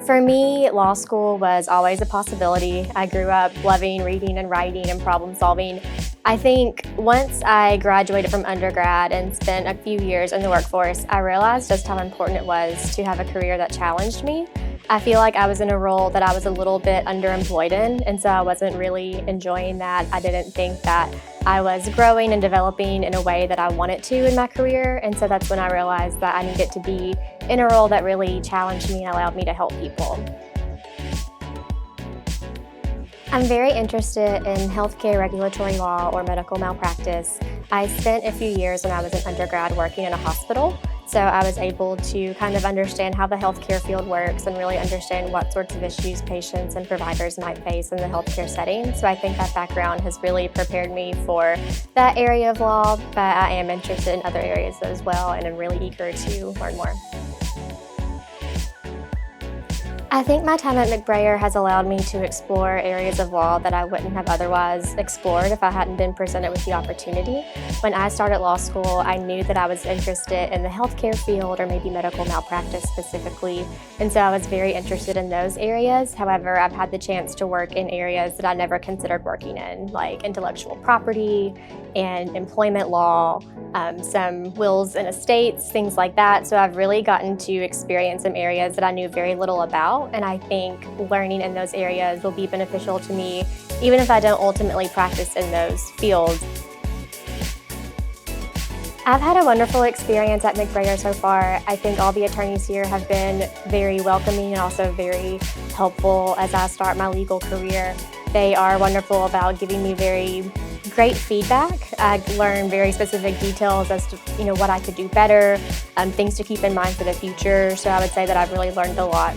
For me, law school was always a possibility. I grew up loving reading and writing and problem solving. I think once I graduated from undergrad and spent a few years in the workforce, I realized just how important it was to have a career that challenged me. I feel like I was in a role that I was a little bit underemployed in, and so I wasn't really enjoying that. I didn't think that I was growing and developing in a way that I wanted to in my career, and so that's when I realized that I needed to be in a role that really challenged me and allowed me to help people. I'm very interested in healthcare regulatory law or medical malpractice. I spent a few years when I was an undergrad working in a hospital, so I was able to kind of understand how the healthcare field works and really understand what sorts of issues patients and providers might face in the healthcare setting. So I think that background has really prepared me for that area of law, but I am interested in other areas as well, and I'm really eager to learn more. I think my time at McBrayer has allowed me to explore areas of law that I wouldn't have otherwise explored if I hadn't been presented with the opportunity. When I started law school, I knew that I was interested in the healthcare field or maybe medical malpractice specifically, and so I was very interested in those areas. However, I've had the chance to work in areas that I never considered working in, like intellectual property and employment law, some wills and estates, things like that. So I've really gotten to experience some areas that I knew very little about, and I think learning in those areas will be beneficial to me, even if I don't ultimately practice in those fields. I've had a wonderful experience at McBrayer so far. I think all the attorneys here have been very welcoming and also very helpful as I start my legal career. They are wonderful about giving me very great feedback. I learned very specific details as to what I could do better, things to keep in mind for the future. So I would say that I've really learned a lot.